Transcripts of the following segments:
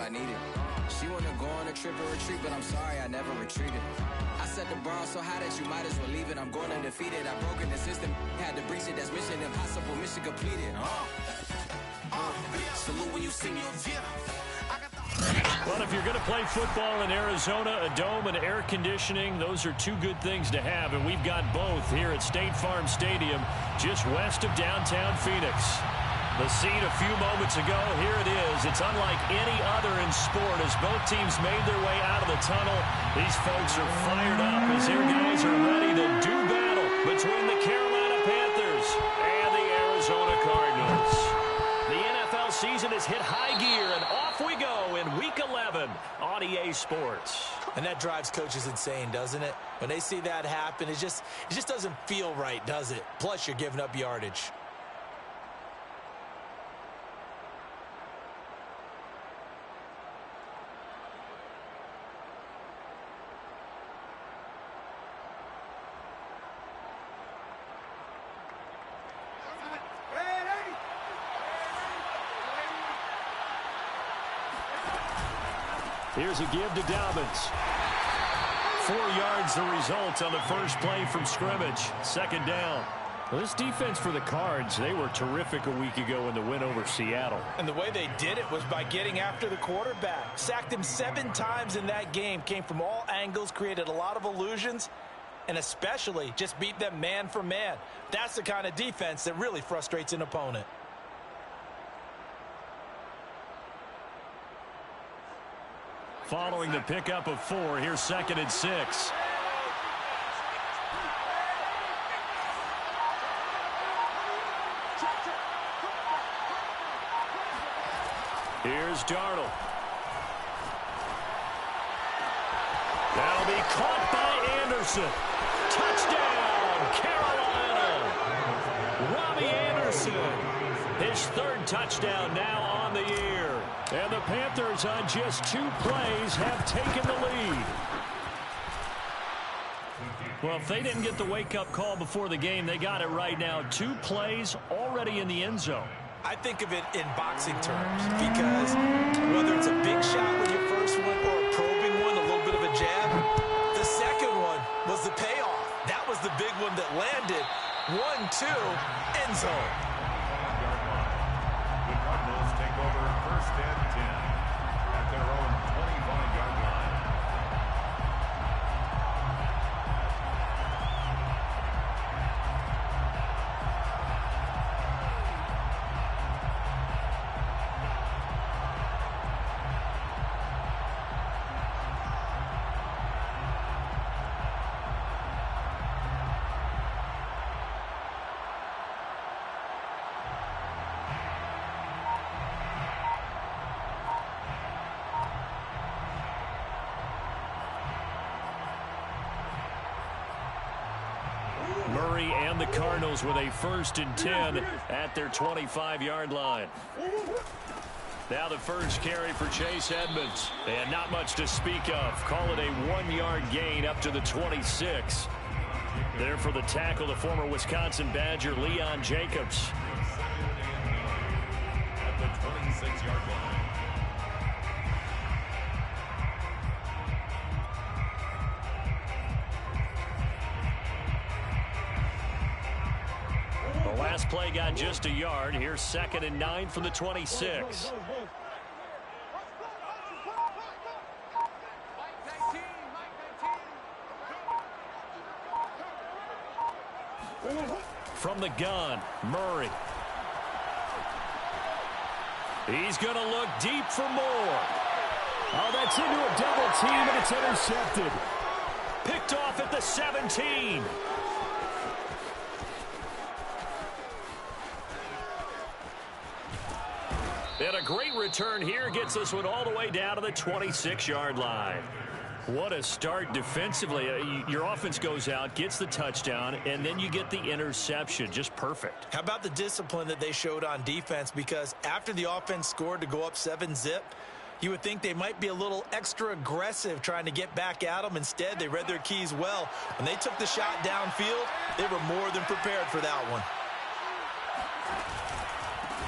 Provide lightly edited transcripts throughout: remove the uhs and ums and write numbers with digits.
I needed. She wanna go on a trip or retreat, but I'm sorry, I never retreated. I set the bar so high that you might as well leave it. I'm going undefeated. I broken the system, had to breach it. That's mission impossible, mission completed. Salute when you see me. Well, if you're going to play football in Arizona, a dome and air conditioning, those are two good things to have, and we've got both here at State Farm Stadium, just west of downtown Phoenix. The scene a few moments ago, here it is. It's unlike any other in sport as both teams made their way out of the tunnel. These folks are fired up as their guys are ready to do battle between the Carolina Panthers and the Arizona Cardinals. The NFL season has hit high gear, and off we go in Week 11 on EA Sports. And that drives coaches insane, doesn't it? When they see that happen, it just doesn't feel right, does it? Plus, you're giving up yardage. Here's a give to Dobbins. 4 yards the result on the first play from scrimmage. Second down. Well, this defense for the Cards, they were terrific a week ago in the win over Seattle. And the way they did it was by getting after the quarterback. Sacked him 7 times in that game. Came from all angles, created a lot of illusions, and especially just beat them man for man. That's the kind of defense that really frustrates an opponent. Following the pickup of 4, here's 2nd and 6. Here's Darnold. That'll be caught by Anderson. Touchdown, Carolina. Robbie Anderson. His 3rd touchdown now on the year. And the Panthers on just 2 plays have taken the lead. Well, if they didn't get the wake-up call before the game, they got it right now. 2 plays already in the end zone. I think of it in boxing terms because whether it's a big shot with your first one or a probing one, a little bit of a jab, the second one was the payoff. That was the big one that landed. 1-2, end zone. The Cardinals take over 1st and 10 at their own 25-yard line. Murray and the Cardinals with a 1st and 10 at their 25-yard line. Now the first carry for Chase Edmonds. And not much to speak of. Call it a 1-yard gain up to the 26. There for the tackle, the former Wisconsin Badger, Leon Jacobs. At the 26-yard line. Last play got just a yard. Here's 2nd and 9 from the 26. From the gun, Murray. He's going to look deep for more. Oh, that's into a double team, and it's intercepted. Picked off at the 17. And a great return here gets this one all the way down to the 26-yard line. What a start defensively. Your offense goes out, gets the touchdown, and then you get the interception. Just perfect. How about the discipline that they showed on defense? Because after the offense scored to go up 7-zip, you would think they might be a little extra aggressive trying to get back at them. Instead, they read their keys well. When they took the shot downfield, they were more than prepared for that one.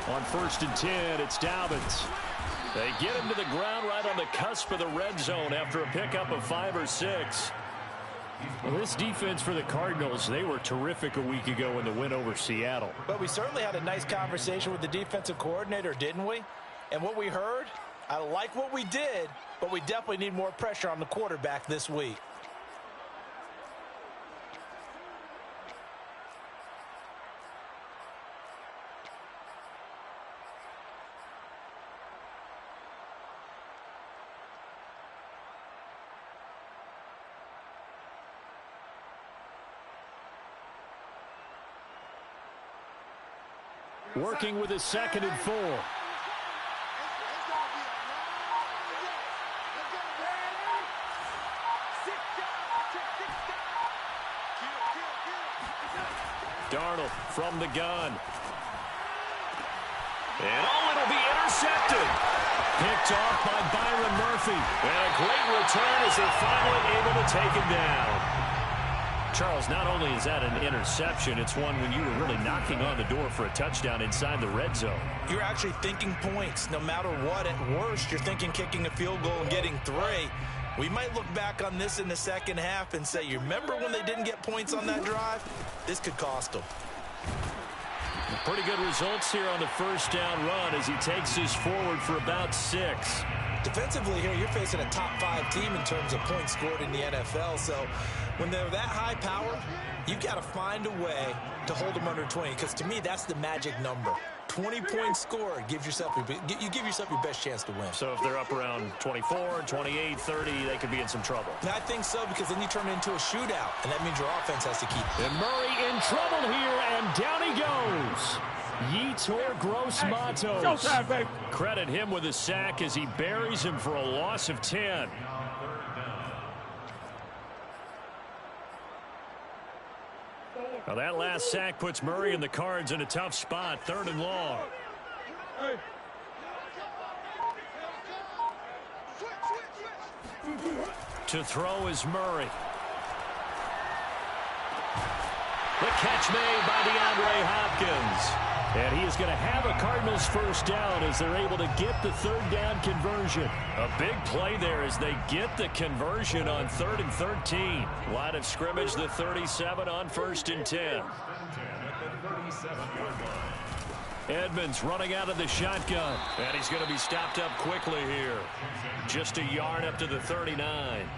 On 1st and 10, it's Dobbins. They get him to the ground right on the cusp of the red zone after a pickup of 5 or 6. Well, this defense for the Cardinals, they were terrific a week ago in the win over Seattle. But we certainly had a nice conversation with the defensive coordinator, didn't we? And what we heard, I like what we did, but we definitely need more pressure on the quarterback this week. Working with a 2nd and 4. Darnold from the gun. And it'll be intercepted. Picked off by Byron Murphy. And a great return as they're finally able to take him down. Charles, not only is that an interception, it's one when you were really knocking on the door for a touchdown inside the red zone. You're actually thinking points. No matter what, at worst, you're thinking kicking a field goal and getting 3. We might look back on this in the second half and say, you remember when they didn't get points on that drive? This could cost them. Pretty good results here on the first down run as he takes this forward for about 6. Defensively here, you're facing a top 5 team in terms of points scored in the NFL. So when they're that high power, you got to find a way to hold them under 20. Because to me, that's the magic number. 20 points scored gives yourself you give yourself your best chance to win. So if they're up around 24, 28, 30, they could be in some trouble. And I think so, because then you turn it into a shootout, and that means your offense has to keep. And Murray in trouble here, and down he goes. Yetur Gross-Matos. Credit him with a sack as he buries him for a loss of 10. Now that last sack puts Murray and the Cards in a tough spot. 3rd and long. To throw is Murray. The catch made by DeAndre Hopkins. And he is going to have a Cardinals first down as they're able to get the 3rd down conversion. A big play there as they get the conversion on 3rd and 13. Line of scrimmage, the 37 on 1st and 10. Edmonds running out of the shotgun. And he's going to be stopped up quickly here. Just a yard up to the 39.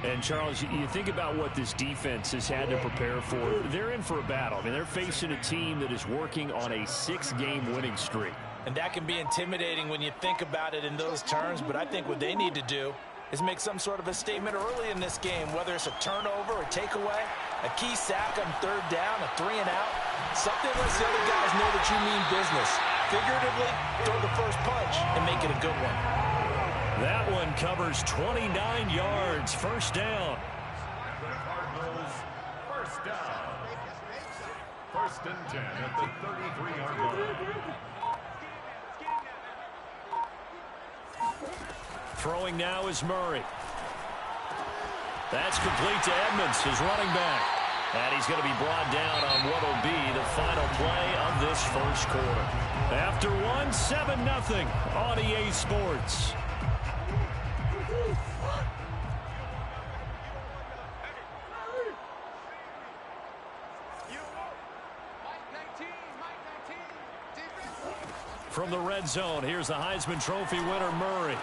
And, Charles, you think about what this defense has had to prepare for. They're in for a battle. I mean, they're facing a team that is working on a 6-game winning streak. And that can be intimidating when you think about it in those terms. But I think what they need to do is make some sort of a statement early in this game, whether it's a turnover or takeaway, a key sack on 3rd down, a 3 and out. Something that lets the other guys know that you mean business. Figuratively, throw the first punch and make it a good one. That one covers 29 yards. First down. First down. 1st and 10 at the 33-yard line. Throwing now is Murray. That's complete to Edmonds, his running back. And he's going to be brought down on what will be the final play of this first quarter. After 7-0 on EA Sports. From the red zone, here's the Heisman Trophy winner, Murray.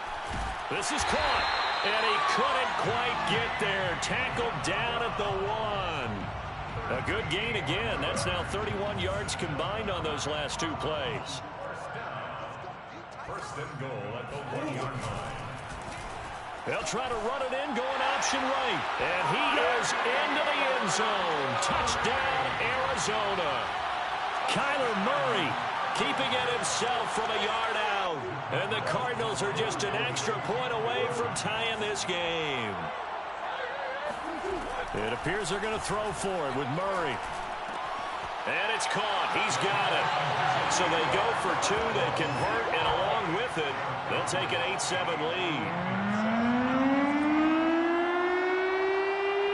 This is caught, and he couldn't quite get there. Tackled down at the 1. A good gain again. That's now 31 yards combined on those last 2 plays. First and goal at the 1-yard line. They'll try to run it in, going option right. And he is into the end zone. Touchdown, Arizona. Kyler Murray keeping it himself from a yard out. And the Cardinals are just an extra point away from tying this game. It appears they're going to throw for it with Murray. And it's caught. He's got it. So they go for 2. They convert, and along with it, they'll take an 8-7 lead.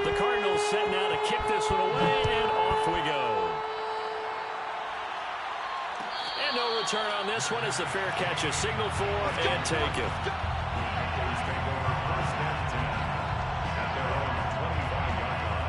The Cardinals set now to kick this one away, and off we go. And no return on this one as the fair catch is signaled for and taken. Panthers take over first and 10 at their own 25-yard line.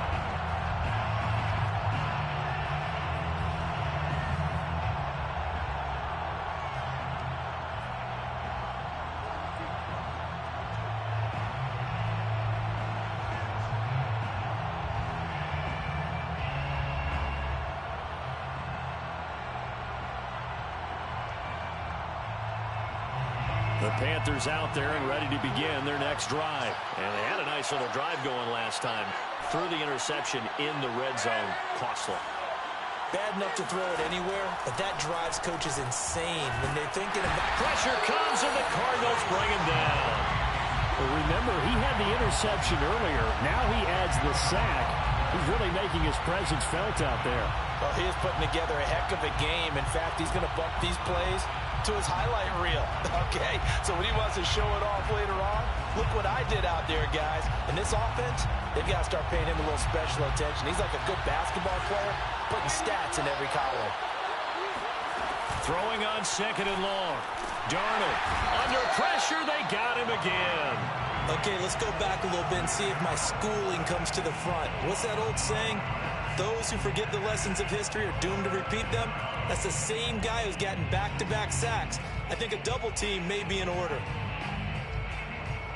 The Panthers out there and ready to begin their next drive. And they had a nice little drive going last time. Threw the interception in the red zone. Costly. Bad enough to throw it anywhere, but that drives coaches insane when they're thinking about... Pressure comes and the Cardinals bring him down. Well, remember, he had the interception earlier. Now he adds the sack. He's really making his presence felt out there. Well, he is putting together a heck of a game. In fact, he's going to bump these plays to his highlight reel. Okay, so when he wants to show it off later on, look what I did out there, guys. In this offense, they've got to start paying him a little special attention. He's like a good basketball player, putting stats in every column. Throwing on second and long. Darnold under pressure. They got him again. Okay, let's go back a little bit and see if my schooling comes to the front. What's that old saying? Those who forget the lessons of history are doomed to repeat them. That's the same guy who's gotten back-to-back sacks. I think a double team may be in order.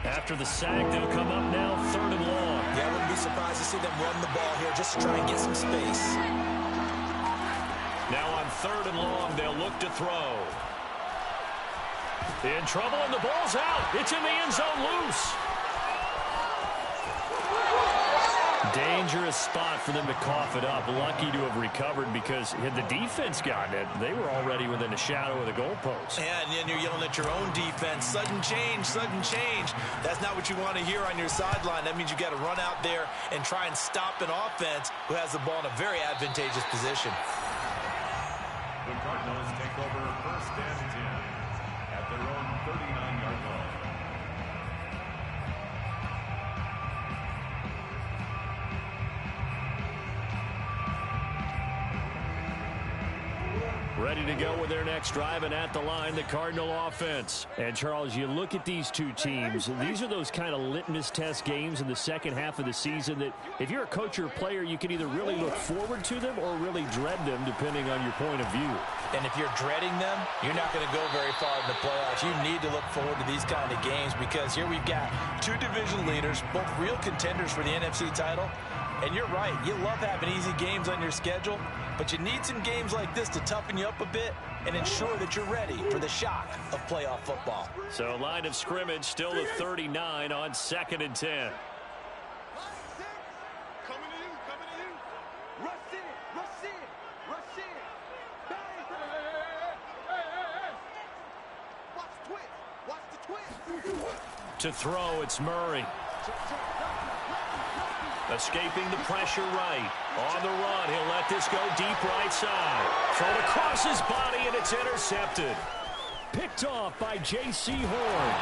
After the sack, they'll come up now, third and long. Yeah, I wouldn't be surprised to see them run the ball here just to try and get some space. Now on third and long, they'll look to throw. In trouble, and the ball's out. It's in the end zone loose. Dangerous spot for them to cough it up. Lucky to have recovered because had the defense gotten it, they were already within the shadow of the goalpost. And then you're yelling at your own defense. Sudden change, sudden change. That's not what you want to hear on your sideline. That means you got to run out there and try and stop an offense who has the ball in a very advantageous position. The Cardinals take over first and 10 at their own 39-yard line. Ready to go with their next drive, and at the line, the Cardinal offense. And, Charles, you look at these two teams, these are those kind of litmus test games in the second half of the season that if you're a coach or a player, you can either really look forward to them or really dread them, depending on your point of view. And if you're dreading them, you're not going to go very far in the playoffs. You need to look forward to these kind of games because here we've got two division leaders, both real contenders for the NFC title. And you're right, you love having easy games on your schedule, but you need some games like this to toughen you up a bit and ensure that you're ready for the shock of playoff football. So line of scrimmage still to 39 on 2nd and 10. To throw, it's Murray. Escaping the pressure right. On the run, he'll let this go deep right side. Thrown across his body, and it's intercepted. Picked off by J.C. Horn.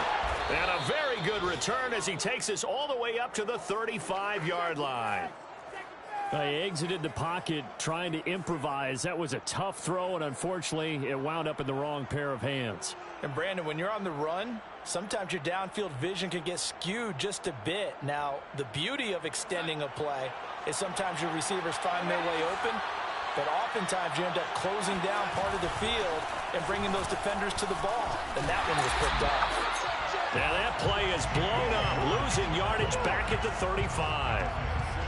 And a very good return as he takes us all the way up to the 35-yard line. He exited the pocket trying to improvise. That was a tough throw, and unfortunately, it wound up in the wrong pair of hands. And, Brandon, when you're on the run, sometimes your downfield vision can get skewed just a bit. Now, the beauty of extending a play is sometimes your receivers find their way open, but oftentimes you end up closing down part of the field and bringing those defenders to the ball. And that one was picked off. Now that play is blown up, losing yardage back at the 35.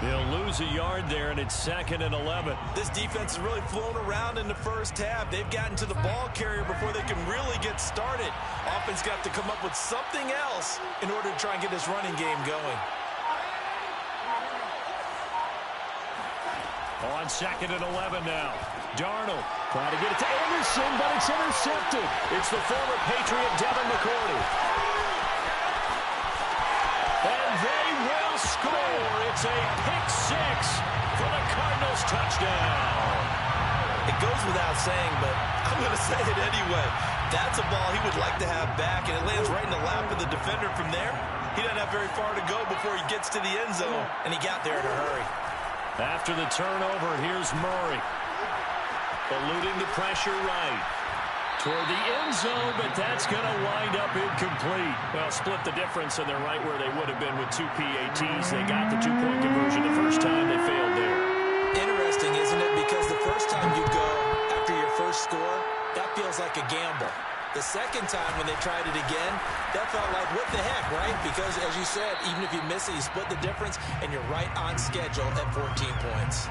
They'll lose a yard there, and it's 2nd and 11. This defense has really flown around in the first half. They've gotten to the ball carrier before they can really get started. Offense got to come up with something else in order to try and get this running game going. On 2nd and 11 now. Darnold trying to get it to Anderson, but it's intercepted. It's the former Patriot Devin McCourty. And they will score. It's a pick six for the Cardinals touchdown. It goes without saying, but I'm going to say it anyway. That's a ball he would like to have back, and it lands right in the lap of the defender from there. He doesn't have very far to go before he gets to the end zone, and he got there in a hurry. After the turnover, here's Murray. Eluding the pressure right. Toward the end zone, but that's going to wind up incomplete. Well, split the difference, and they're right where they would have been with 2 PATs. They got the two-point conversion the first time. They failed there. Interesting, isn't it? Because the first time you go after your first score, that feels like a gamble. The second time when they tried it again, that felt like, what the heck, right? Because, as you said, even if you miss it, you split the difference, and you're right on schedule at 14 points.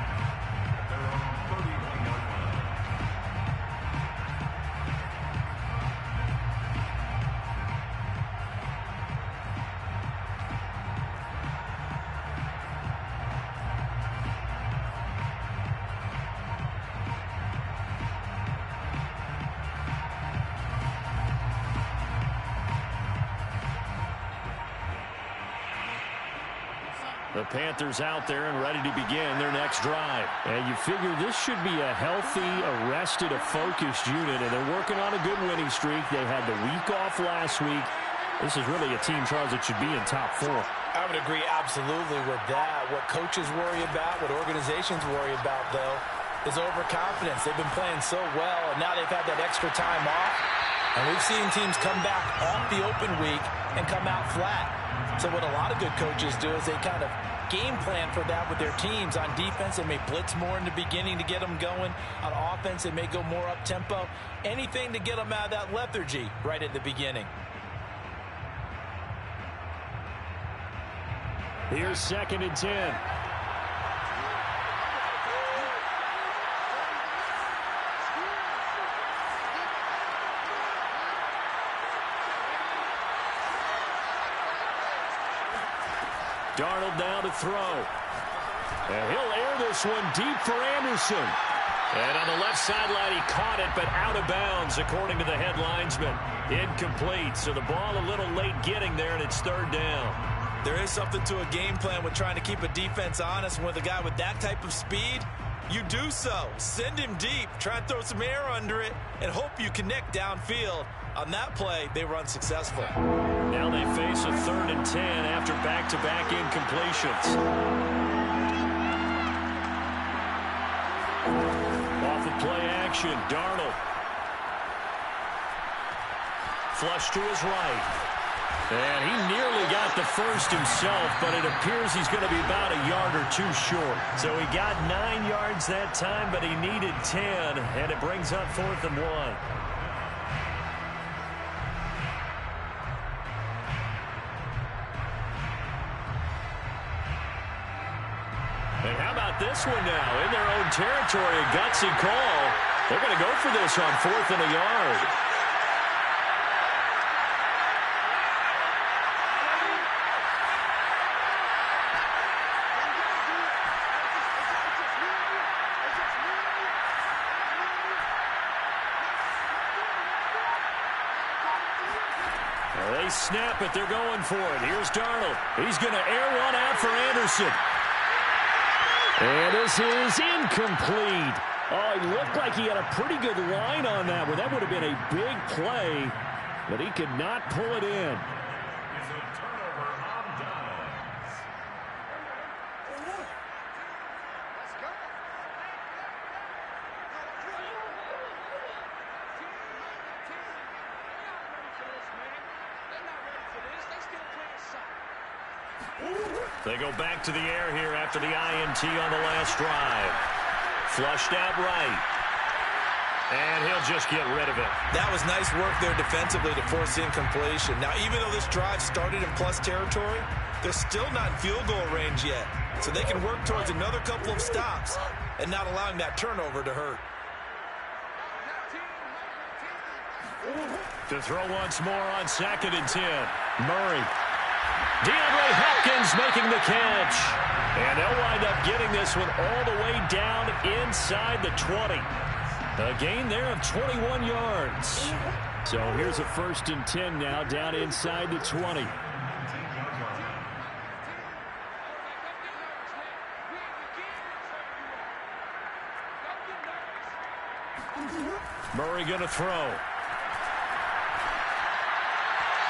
The Panthers out there and ready to begin their next drive. And you figure this should be a healthy, arrested, a focused unit, and they're working on a good winning streak. They had the week off last week. This is really a team, Charles, that should be in top 4. I would agree absolutely with that. What coaches worry about, what organizations worry about, though, is overconfidence. They've been playing so well, and now they've had that extra time off. And we've seen teams come back off the open week and come out flat. So what a lot of good coaches do is they kind of game plan for that with their teams. On defense, they may blitz more in the beginning to get them going. On offense, they may go more up-tempo. Anything to get them out of that lethargy right at the beginning. Here's 2nd and 10. Darnold now to throw. And he'll air this one deep for Anderson. And on the left sideline, he caught it, but out of bounds, according to the head linesman. Incomplete, so the ball a little late getting there, and it's 3rd down. There is something to a game plan with trying to keep a defense honest. With a guy with that type of speed, you do so. Send him deep. Try and throw some air under it and hope you connect downfield. On that play, they were unsuccessful. Now they face a 3rd and 10 after back-to-back incompletions. Off of play action, Darnold. Flush to his right. And he nearly got the first himself, but it appears he's going to be about a yard or 2 short. So he got 9 yards that time, but he needed 10, and it brings up 4th and 1. And how about this one now? In their own territory, a gutsy call. They're going to go for this on 4th and a yard. They snap it. They're going for it. Here's Darnold. He's going to air one out for Anderson. And this is incomplete. Oh, it looked like he had a pretty good line on that one. That would have been a big play, but he could not pull it in. It's a turnover on downs. They go back to the air here after the INT on the last drive. Flushed out right. And he'll just get rid of it. That was nice work there defensively to force incompletion. Now, even though this drive started in plus territory, they're still not in field goal range yet. So they can work towards another couple of stops and not allowing that turnover to hurt. To throw once more on 2nd and 10. Murray. DeAndre Hopkins making the catch. And they'll wind up getting this one all the way down inside the 20. A gain there of 21 yards. So here's a 1st and 10 now down inside the 20. Murray going to throw.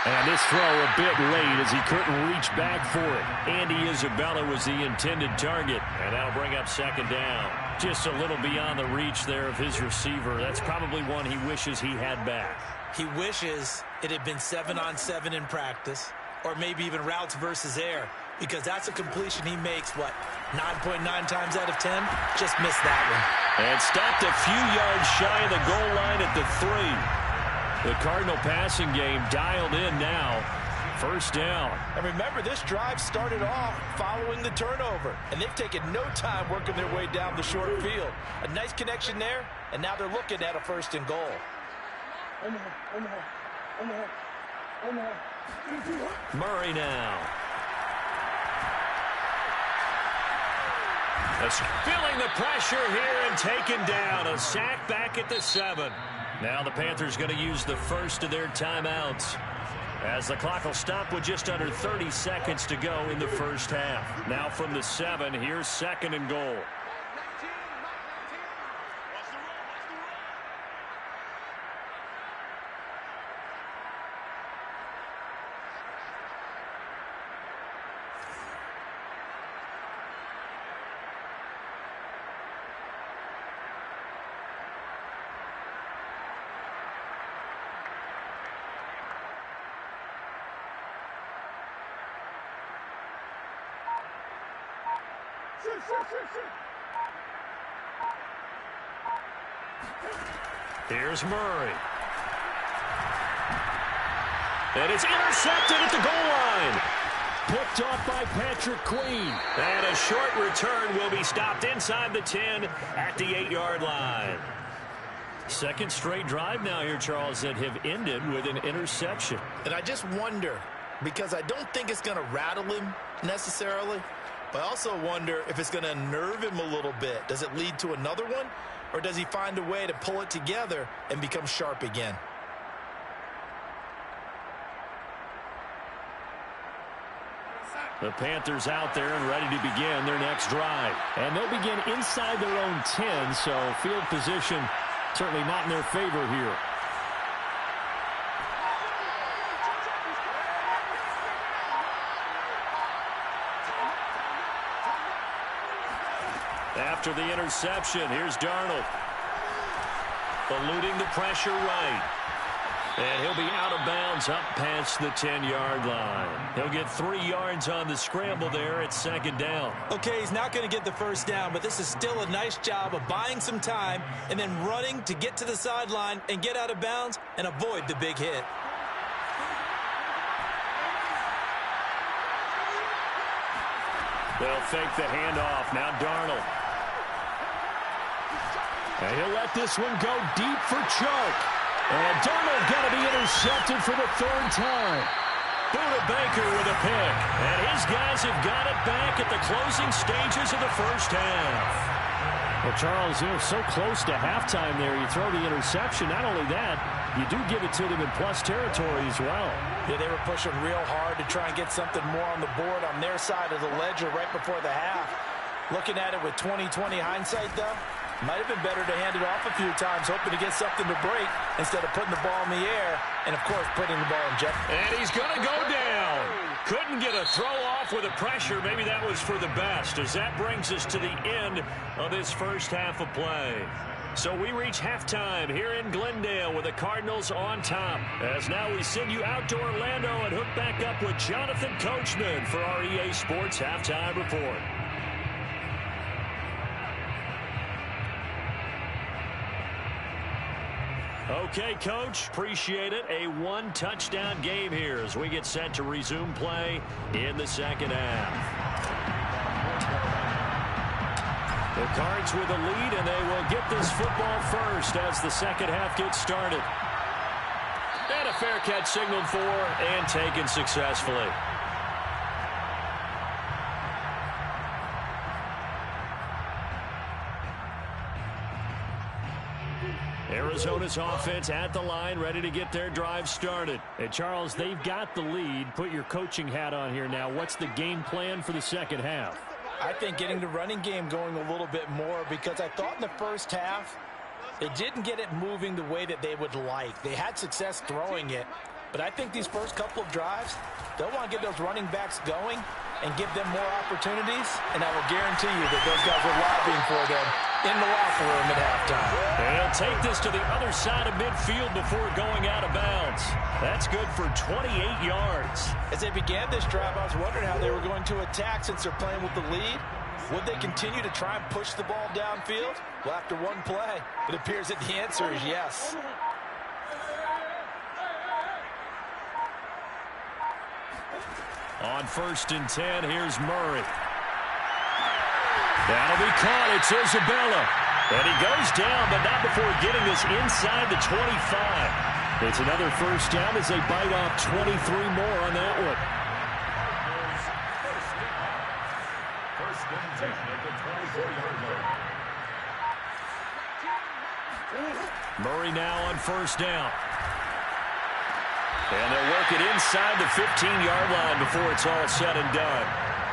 And this throw a bit late as he couldn't reach back for it. Andy Isabella was the intended target, and that'll bring up second down. Just a little beyond the reach there of his receiver. That's probably one he wishes he had back. He wishes it had been 7-on-7 in practice, or maybe even routes versus air, because that's a completion he makes, 9.9 times out of 10? Just missed that one. And stopped a few yards shy of the goal line at the 3. The Cardinal passing game dialed in now. First down. And remember, this drive started off following the turnover, and they've taken no time working their way down the short field. A nice connection there, and now they're looking at a 1st and goal. Murray now. Feeling the pressure here and taken down. A sack back at the 7. Now the Panthers going to use the first of their timeouts, as the clock will stop with just under 30 seconds to go in the first half. Now from the 7, here's 2nd and goal. Here's Murray. And it's intercepted at the goal line. Picked off by Patrick Queen. And a short return will be stopped inside the 10 at the 8-yard line. Second straight drive now here, Charles, that have ended with an interception. And I just wonder, because I don't think it's going to rattle him necessarily, but I also wonder if it's going to unnerve him a little bit. Does it lead to another one? Or does he find a way to pull it together and become sharp again? The Panthers out there and ready to begin their next drive. And they'll begin inside their own 10, so field position certainly not in their favor here. After the interception, here's Darnold. Eluding the pressure right. And he'll be out of bounds up past the 10-yard line. He'll get 3 yards on the scramble there at 2nd down. Okay, he's not going to get the first down, but this is still a nice job of buying some time and then running to get to the sideline and get out of bounds and avoid the big hit. They'll fake the handoff. Now Darnold. And he'll let this one go deep for Chark. And Darnold got to be intercepted for the 3rd time. Buda Baker with a pick. And his guys have got it back at the closing stages of the first half. Well, Charles, so close to halftime there. You throw the interception. Not only that, you do give it to them in plus territory as well. Yeah, they were pushing real hard to try and get something more on the board on their side of the ledger right before the half. Looking at it with 20/20 hindsight, though, might have been better to hand it off a few times, hoping to get something to break instead of putting the ball in the air and, of course, putting the ball in jeopardy. And he's going to go down. Couldn't get a throw off with the pressure. Maybe that was for the best, as that brings us to the end of this first half of play. So we reach halftime here in Glendale with the Cardinals on top. As now we send you out to Orlando and hook back up with Jonathan Coachman for our EA Sports Halftime Report. Okay, Coach, appreciate it. A 1-touchdown game here as we get set to resume play in the second half. The Cards with a lead, and they will get this football first as the second half gets started. And a fair catch signaled for and taken successfully. Arizona's offense at the line, ready to get their drive started. And Charles, they've got the lead. Put your coaching hat on here now. What's the game plan for the second half? I think getting the running game going a little bit more, because I thought in the first half they didn't get it moving the way that they would like. They had success throwing it, But I think these first couple of drives, they'll want to get those running backs going and give them more opportunities, and I will guarantee you that those guys are lobbying for them in the locker room at halftime. And he'll take this to the other side of midfield before going out of bounds. That's good for 28 yards. As they began this drive, I was wondering how they were going to attack since they're playing with the lead. Would they continue to try and push the ball downfield? Well, after one play, it appears that the answer is yes. On 1st and 10, here's Murray. That'll be caught. It's Isabella. And he goes down, but not before getting this inside the 25. It's another first down as they bite off 23 more on that one. First and 10 at the 24-yard line. Murray now on first down. And they'll work it inside the 15-yard line before it's all said and done.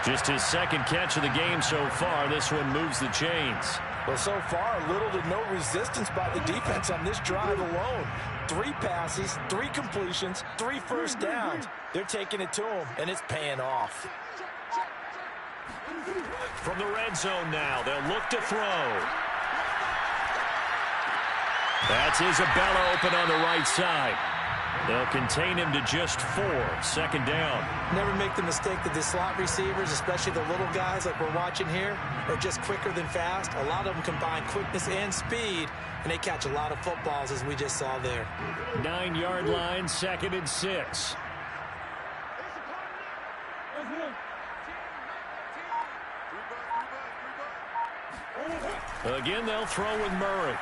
Just his second catch of the game so far. This one moves the chains. Well, so far, little to no resistance by the defense on this drive alone. 3 passes, 3 completions, 3 first downs. They're taking it to him, and it's paying off. From the red zone now, they'll look to throw. That's Isabella open on the right side. They'll contain him to just 4. Second down. Never make the mistake that the slot receivers, especially the little guys like we're watching here, are just quicker than fast. A lot of them combine quickness and speed, and they catch a lot of footballs, as we just saw there. 9-yard line, 2nd and 6. Again, they'll throw with Murray.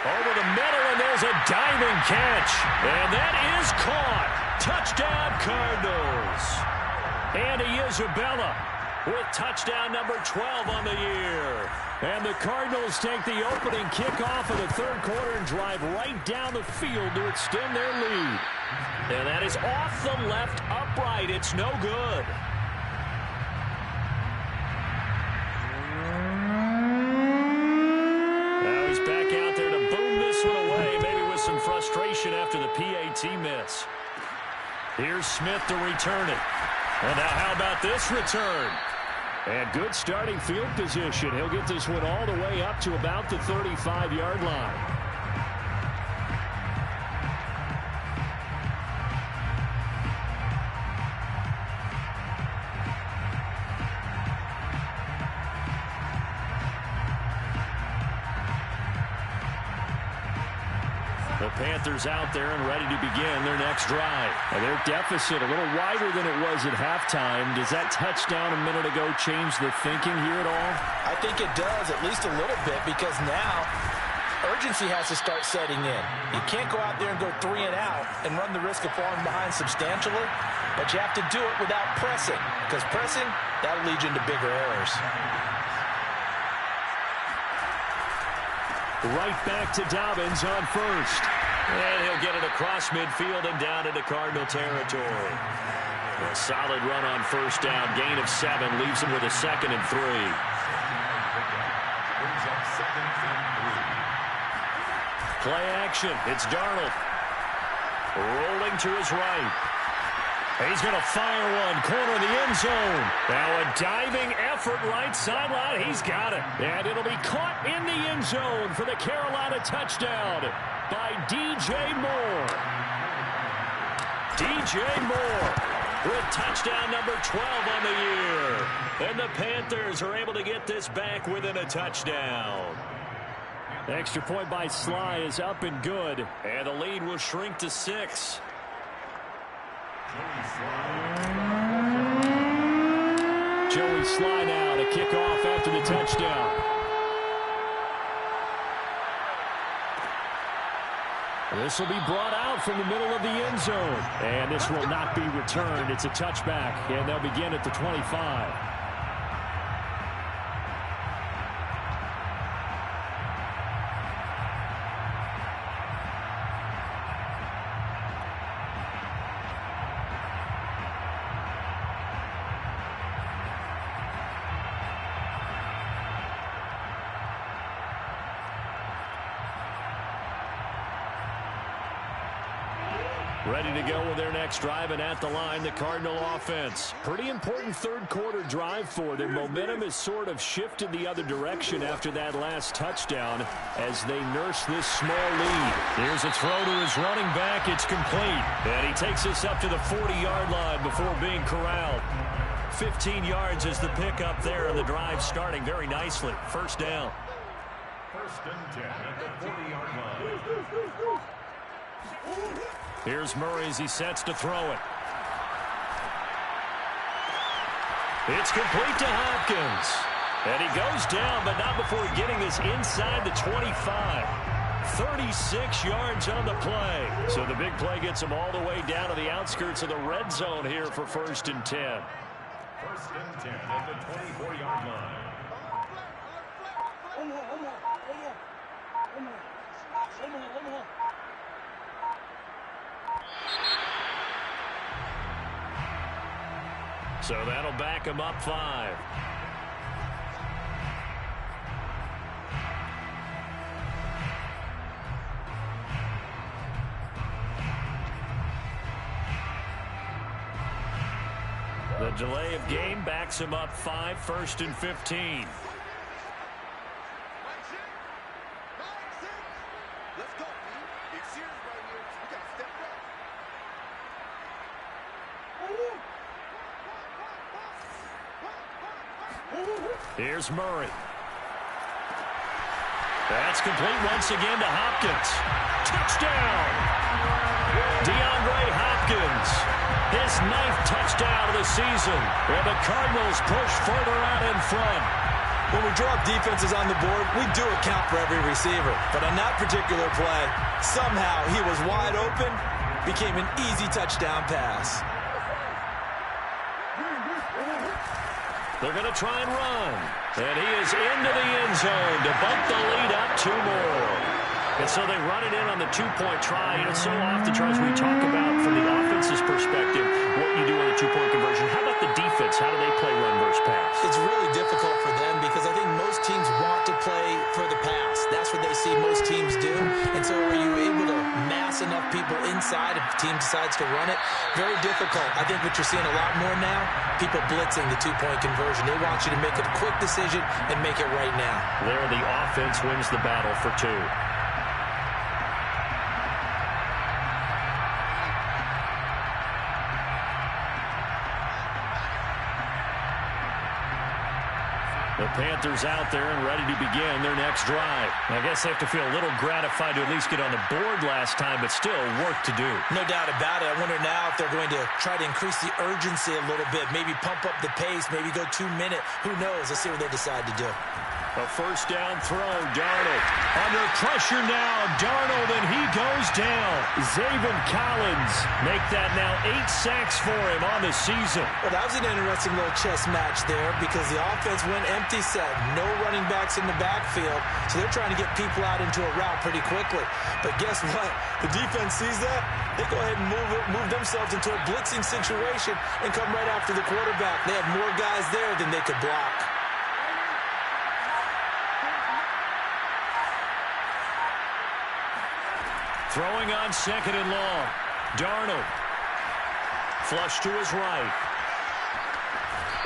Over the middle, and there's a diving catch. And that is caught. Touchdown, Cardinals. Andy Isabella with touchdown number 12 on the year. And the Cardinals take the opening kickoff of the third quarter and drive right down the field to extend their lead. And that is off the left upright. It's no good. Now he's back out there to boom this one away, maybe with some frustration after the PAT miss. Here's Smith to return it. And now how about this return? And good starting field position. He'll get this one all the way up to about the 35-yard line. The Panthers out there and ready to begin their next drive. And their deficit a little wider than it was at halftime. Does that touchdown a minute ago change the thinking here at all? I think it does, at least a little bit, because now urgency has to start setting in. You can't go out there and go 3 and out and run the risk of falling behind substantially, but you have to do it without pressing, because pressing, that'll lead you into bigger errors. Right back to Dobbins on first. And he'll get it across midfield and down into Cardinal territory. A solid run on first down. Gain of 7 leaves him with a 2nd and 3. Play action. It's Darnold. Rolling to his right. He's going to fire one. Corner of the end zone. Now a diving effort right sideline. He's got it. And it'll be caught in the end zone for the Carolina touchdown by DJ Moore. DJ Moore with touchdown number 12 on the year. And the Panthers are able to get this back within a touchdown. The extra point by Sly is up and good. And the lead will shrink to 6. Joey Sly now to kick off after the touchdown. This will be brought out from the middle of the end zone. And this will not be returned. It's a touchback, and they'll begin at the 25. Ready to go with their next drive, and at the line, the Cardinal offense. Pretty important third-quarter drive for them. Momentum has sort of shifted the other direction after that last touchdown as they nurse this small lead. Here's a throw to his running back. It's complete. And he takes us up to the 40-yard line before being corralled. 15 yards is the pickup there, and the drive starting very nicely. First down. First and 10 at the 40-yard line. Here's Murray as he sets to throw it. It's complete to Hopkins. And he goes down, but not before getting us inside the 25. 36 yards on the play. So the big play gets him all the way down to the outskirts of the red zone here for first and 10. First and 10 at the 24-yard line. So that'll back him up 5. The delay of game backs him up 5, first and 15. Here's Murray. That's complete once again to Hopkins. Touchdown! DeAndre Hopkins. His 9th touchdown of the season. And the Cardinals push further out in front. When we draw up defenses on the board, we do account for every receiver. But on that particular play, somehow he was wide open, became an easy touchdown pass. They're going to try and run. And he is into the end zone to bump the lead up 2 more. And so they run it in on the 2-point try. And it's so often, Charles, we talk about from the offense's perspective what you do on the 2-point conversion. How about the defense? How do they play run versus pass? It's really difficult for them because I think most teams want to play for the pass. That's what they see most teams do. And so are you able to mass enough people inside if the team decides to run it? Very difficult. I think what you're seeing a lot more now, people blitzing the 2-point conversion. They want you to make a quick decision and make it right now. There, the offense wins the battle for 2. The Panthers out there and ready to begin their next drive. I guess they have to feel a little gratified to at least get on the board last time, but still work to do. No doubt about it. I wonder now if they're going to try to increase the urgency a little bit, maybe pump up the pace, maybe go 2-minute. Who knows? Let's see what they decide to do. A first down throw, Darnold. Under pressure now, Darnold, and he goes down. Zaven Collins make that now 8 sacks for him on the season. Well, that was an interesting little chess match there because the offense went empty set. No running backs in the backfield, so they're trying to get people out into a route pretty quickly. But guess what? The defense sees that. They go ahead and move themselves into a blitzing situation and come right after the quarterback. They have more guys there than they could block. Throwing on 2nd and long. Darnold. Flush to his right.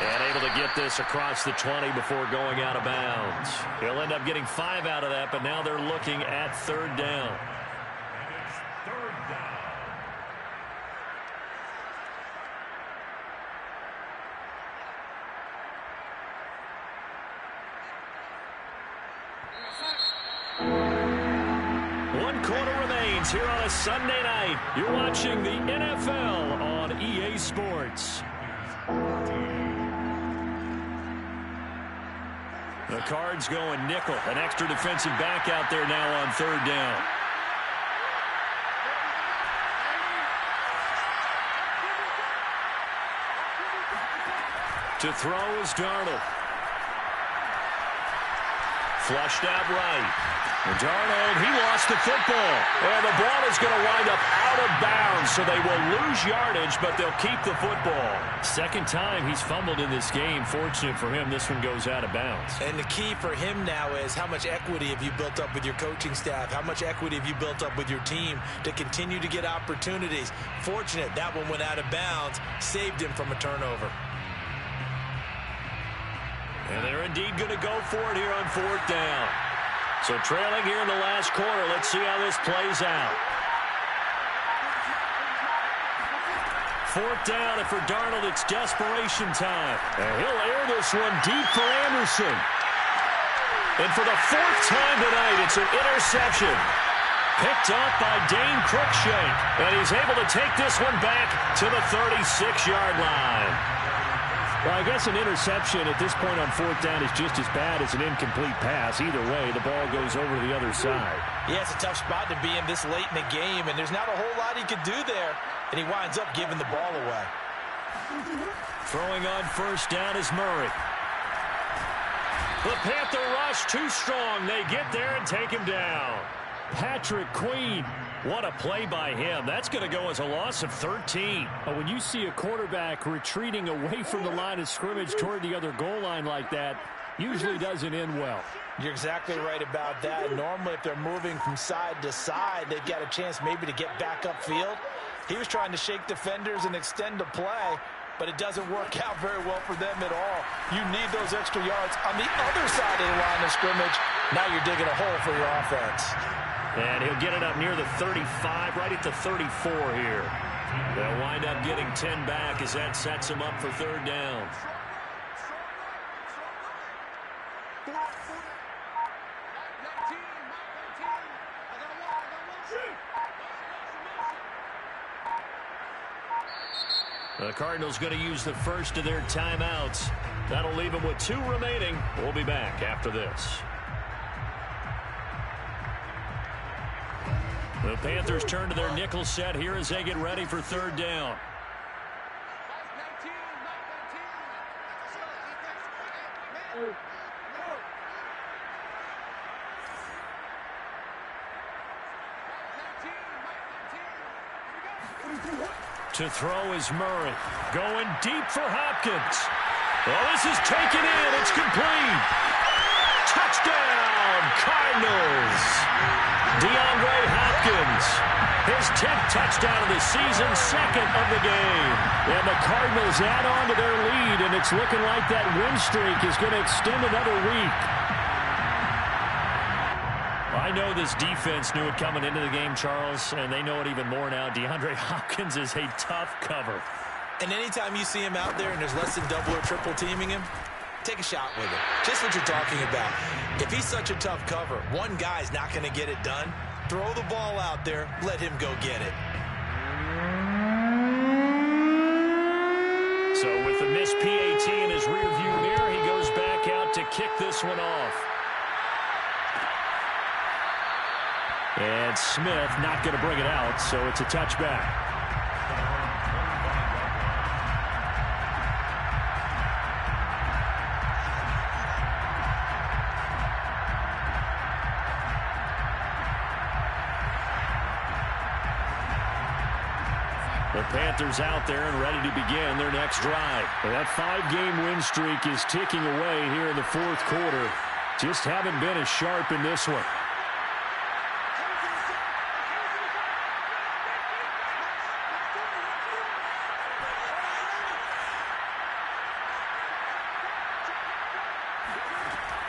And able to get this across the 20 before going out of bounds. He'll end up getting 5 out of that, but now they're looking at 3rd down. And it's 3rd down. Here on a Sunday night, you're watching the NFL on EA Sports. The Cards going nickel. An extra defensive back out there now on 3rd down. To throw is Darnold. flushed out right. And Darnold, he lost the football. And the ball is going to wind up out of bounds, so they will lose yardage, but they'll keep the football. Second time he's fumbled in this game. Fortunate for him, this one goes out of bounds. And the key for him now is how much equity have you built up with your coaching staff? How much equity have you built up with your team to continue to get opportunities? Fortunate that one went out of bounds, saved him from a turnover. And they're indeed going to go for it here on fourth down. So trailing here in the last quarter. Let's see how this plays out. Fourth down, and for Darnold, it's desperation time. And he'll air this one deep for Anderson. And for the fourth time tonight, it's an interception. Picked up by Dane Cruikshank. And he's able to take this one back to the 36-yard line. Well, I guess an interception at this point on fourth down is just as bad as an incomplete pass. Either way, the ball goes over to the other side. Yeah, it's a tough spot to be in this late in the game, and there's not a whole lot he could do there, and he winds up giving the ball away. Throwing on first down is Murray. The Panther rush too strong. They get there and take him down. Patrick Queen. What a play by him. That's going to go as a loss of 13. When you see a quarterback retreating away from the line of scrimmage toward the other goal line like that, usually doesn't end well. You're exactly right about that. Normally, if they're moving from side to side, they've got a chance maybe to get back upfield. He was trying to shake defenders and extend the play, but it doesn't work out very well for them at all. You need those extra yards on the other side of the line of scrimmage. Now you're digging a hole for your offense. And he'll get it up near the 35, right at the 34 here. They'll wind up getting 10 back as that sets him up for third down. The Cardinals going to use the first of their timeouts. That'll leave them with 2 remaining. We'll be back after this. The Panthers turn to their nickel set here as they get ready for third down. To throw is Murray. Going deep for Hopkins. Well, this is taken in. It's complete. Touchdown, Cardinals. DeAndre Hopkins, his 10th touchdown of the season, second of the game. And the Cardinals add on to their lead, and it's looking like that win streak is going to extend another week. I know this defense knew it coming into the game, Charles, and they know it even more now. DeAndre Hopkins is a tough cover. And anytime you see him out there and there's less than double or triple teaming him, take a shot with him. Just what you're talking about. If he's such a tough cover, one guy's not going to get it done. Throw the ball out there. Let him go get it. So with the missed PAT in his rearview mirror, he goes back out to kick this one off. And Smith not going to bring it out, so it's a touchback. The Panthers out there and ready to begin their next drive. And that 5-game win streak is ticking away here in the fourth quarter. Just haven't been as sharp in this one.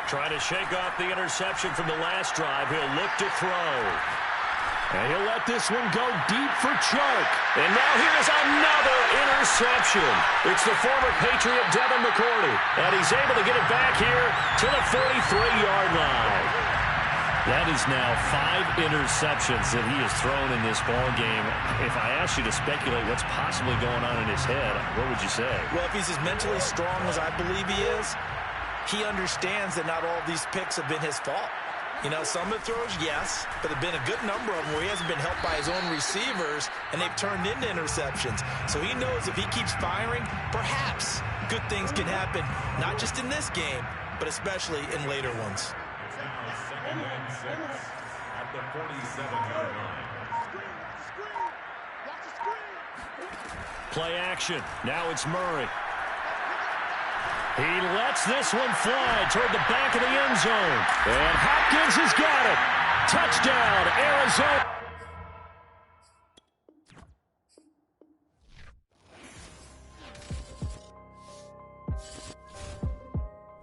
Trying to shake off the interception from the last drive. He'll look to throw. And he'll let this one go deep for Chark. And now here's another interception. It's the former Patriot Devin McCourty. And he's able to get it back here to the 43-yard line. That is now 5 interceptions that he has thrown in this ball game. If I asked you to speculate what's possibly going on in his head, what would you say? Well, if he's as mentally strong as I believe he is, he understands that not all of these picks have been his fault. You know, some of the throws, yes, but there have been a good number of them where he hasn't been helped by his own receivers, and they've turned into interceptions. So he knows if he keeps firing, perhaps good things can happen, not just in this game, but especially in later ones. Second and 6 at the 47-yard line. Play action. Now it's Murray. He lets this one fly toward the back of the end zone. And Hopkins has got it. Touchdown, Arizona.